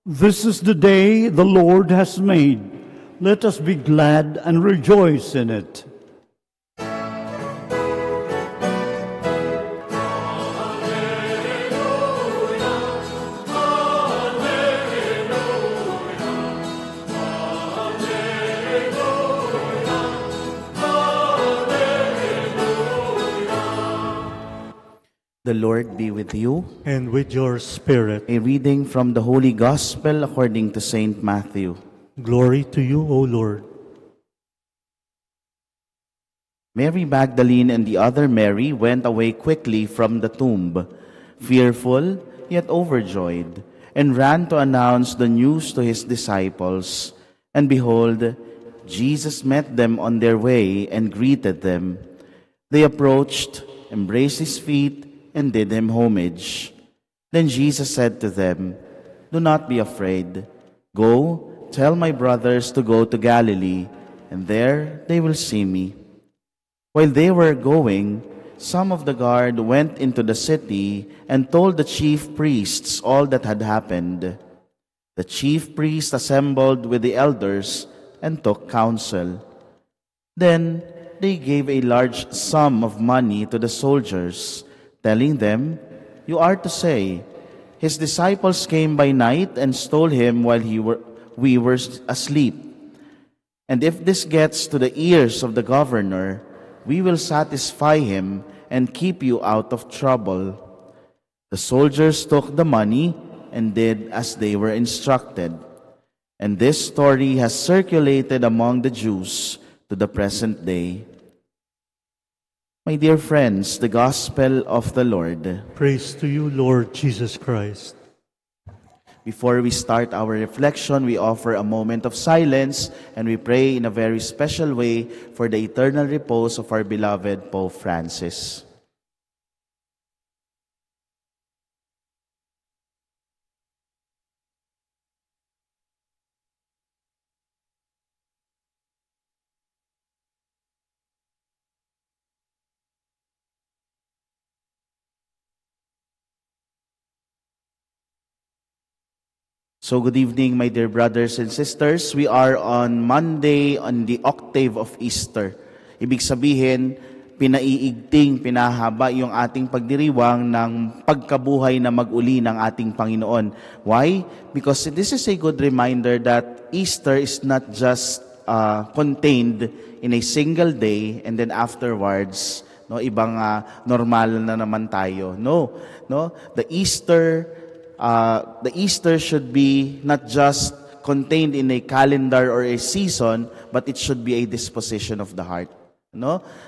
This is the day the Lord has made. Let us be glad and rejoice in it. The Lord be with you. And with your spirit. A reading from the Holy Gospel according to Saint Matthew. Glory to you, O Lord. Mary Magdalene and the other Mary went away quickly from the tomb, fearful yet overjoyed, and ran to announce the news to his disciples. And behold, Jesus met them on their way and greeted them. They approached, embraced his feet, and did him homage. Then Jesus said to them, "Do not be afraid. Go, tell my brothers to go to Galilee, and there they will see me." While they were going, some of the guard went into the city and told the chief priests all that had happened. The chief priests assembled with the elders and took counsel. Then they gave a large sum of money to the soldiers, telling them, "You are to say, his disciples came by night and stole him while we were asleep. And if this gets to the ears of the governor, we will satisfy him and keep you out of trouble." The soldiers took the money and did as they were instructed. And this story has circulated among the Jews to the present day. My dear friends, the Gospel of the Lord. Praise to you, Lord Jesus Christ. Before we start our reflection, we offer a moment of silence and we pray in a very special way for the eternal repose of our beloved Pope Francis. So good evening, my dear brothers and sisters. We are on Monday on the octave of Easter. Ibig sabihin, pinaiigting, pinahaba yung ating pagdiriwang ng pagkabuhay na mag-uli ng ating Panginoon. Why? Because this is a good reminder that Easter is not just contained in a single day and then afterwards, ibang normal na naman tayo. No, the Easter should be not just contained in a calendar or a season, but it should be a disposition of the heart.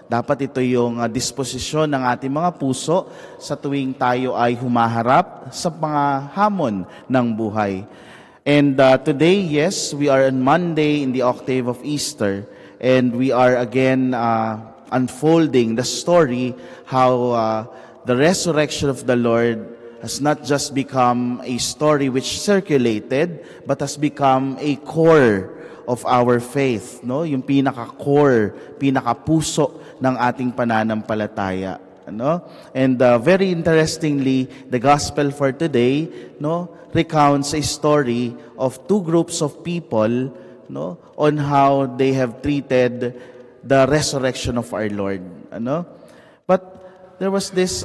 Dapat ito yung disposisyon ng ating mga puso sa tuwing tayo ay humaharap sa mga hamon ng buhay. And today, yes, we are on Monday in the octave of Easter, and we are again unfolding the story how the resurrection of the Lord has not just become a story which circulated, but has become a core of our faith, yung pinaka-core, pinaka-puso ng ating pananampalataya. And very interestingly, the gospel for today recounts a story of two groups of people on how they have treated the resurrection of our Lord. But there was this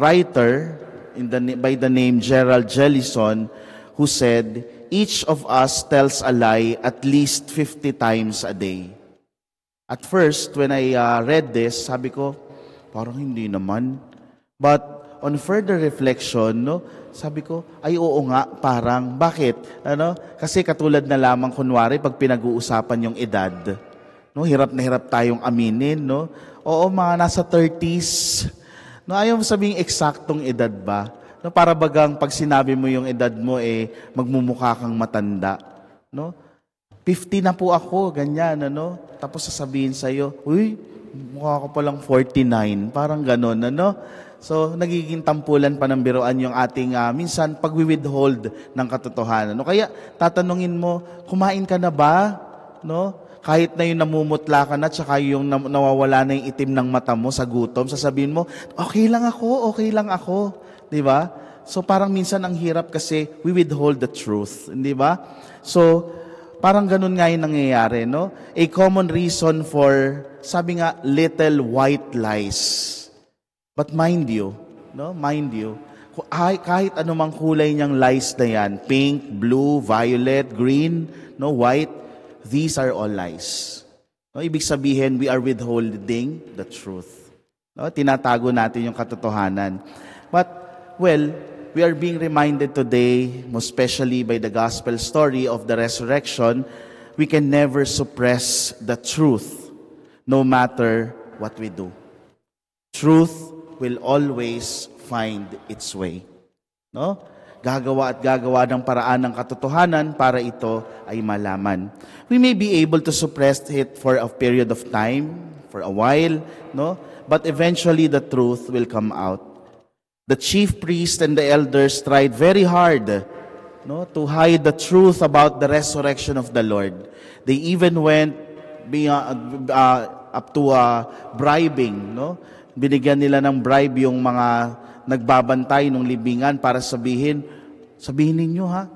writer by the name Gerald Jellison, who said, "Each of us tells a lie at least 50 times a day." At first, when I read this, sabi ko, parang hindi naman. But on further reflection, sabi ko, ay oo nga, parang, bakit? Kasi katulad na lamang kunwari, pag pinag-uusapan yung edad, hirap na hirap tayong aminin, Oo, mga nasa 30s, ayaw mo sabihing eksaktong edad ba? Para bagang pag sinabi mo yung edad mo, magmumukha kang matanda. 50 na po ako, ganyan. Tapos sasabihin sa'yo, uy, mukha ko palang 49. Parang ganon. So, nagiging tampulan pa ng biruan yung ating, minsan, pag-withhold ng katotohanan. Kaya, tatanungin mo, kumain ka na ba? Kahit na yung namumutla ka na, tsaka yung nawawala na yung itim ng mata mo sa gutom, sasabihin mo, okay lang ako. Di ba? So parang minsan ang hirap kasi we withhold the truth, hindi ba? So parang ganun nga yung nangyayari, no? A common reason for, sabi nga, little white lies. But mind you, no? Mind you, kahit anumang kulay niyang lies na yan, pink, blue, violet, green, no, white, these are all lies. No, ibig sabihin, we are withholding the truth. No, tinatago natin yung katotohanan. But, well, we are being reminded today, most especially by the gospel story of the resurrection, we can never suppress the truth, no matter what we do. Truth will always find its way. No? Gagawa at gagawa ng paraan ng katotohanan para ito ay malaman. We may be able to suppress it for a period of time, for a while, no? But eventually the truth will come out. The chief priest and the elders tried very hard, no, to hide the truth about the resurrection of the Lord. They even went up to bribing, no? Binigyan nila ng bribe yung mga nagbabantay ng libingan para sabihin ninyo ha,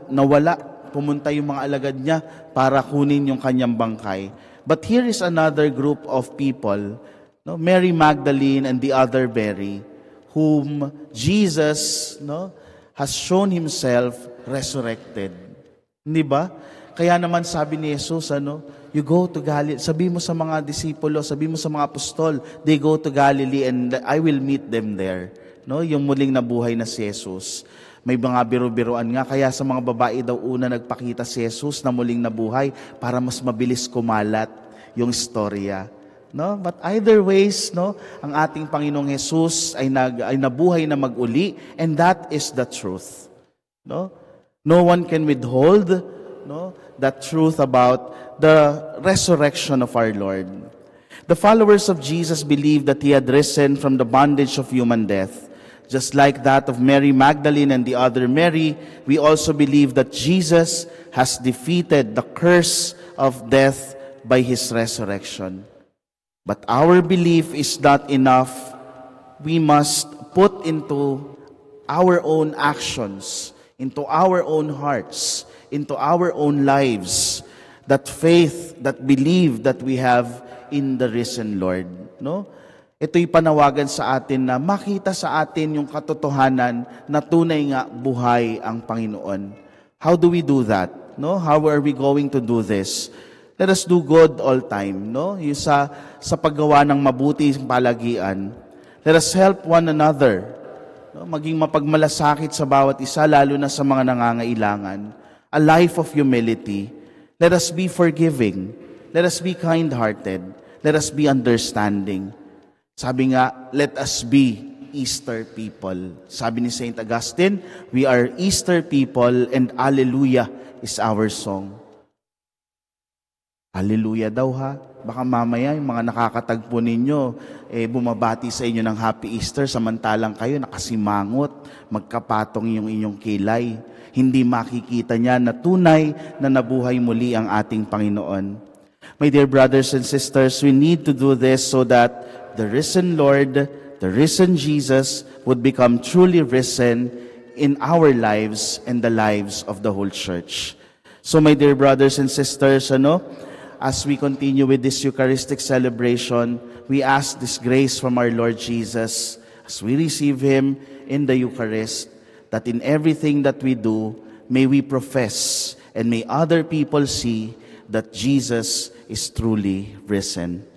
nawala, pumunta yung mga alagad niya para kunin yung kanyang bangkay. But here is another group of people, no, Mary Magdalene and the other Mary, whom Jesus, no, has shown himself resurrected. Hindi ba? Kaya naman sabi ni Jesus, you go to Galilee, sabi mo sa mga disipulo, sabi mo sa mga apostol, they go to Galilee and I will meet them there. No, yung muling nabuhay na si Jesus. May mga biro-biroan nga, kaya sa mga babae daw una nagpakita si Jesus na muling nabuhay para mas mabilis kumalat yung istorya. No? But either ways, no, ang ating Panginoong Jesus ay nabuhay na mag-uli, and that is the truth. No? No one can withhold, no, that truth about the resurrection of our Lord. The followers of Jesus believed that he had risen from the bondage of human death. Just like that of Mary Magdalene and the other Mary, we also believe that Jesus has defeated the curse of death by his resurrection. But our belief is not enough. We must put into our own actions, into our own hearts, into our own lives, that faith, that belief that we have in the risen Lord. No? Ito'y panawagan sa atin na makita sa atin yung katotohanan na tunay nga buhay ang Panginoon. How do we do that? No? How are we going to do this? Let us do good all time. No? Yung sa paggawa ng mabuti palagian. Let us help one another. No? Maging mapagmalasakit sa bawat isa, lalo na sa mga nangangailangan. A life of humility. Let us be forgiving. Let us be kind-hearted. Let us be understanding. Sabi nga, let us be Easter people. Sabi ni Saint Augustine, we are Easter people and Alleluia is our song. Alleluia daw ha. Baka mamaya yung mga nakakatagpo ninyo, bumabati sa inyo ng Happy Easter, samantalang kayo nakasimangot, magkapatong yung inyong kilay. Hindi makikita niya na tunay na nabuhay muli ang ating Panginoon. My dear brothers and sisters, we need to do this so that the risen Lord, the risen Jesus would become truly risen in our lives and the lives of the whole church. So my dear brothers and sisters, as we continue with this Eucharistic celebration, we ask this grace from our Lord Jesus as we receive Him in the Eucharist, that in everything that we do, may we profess and may other people see that Jesus is truly risen.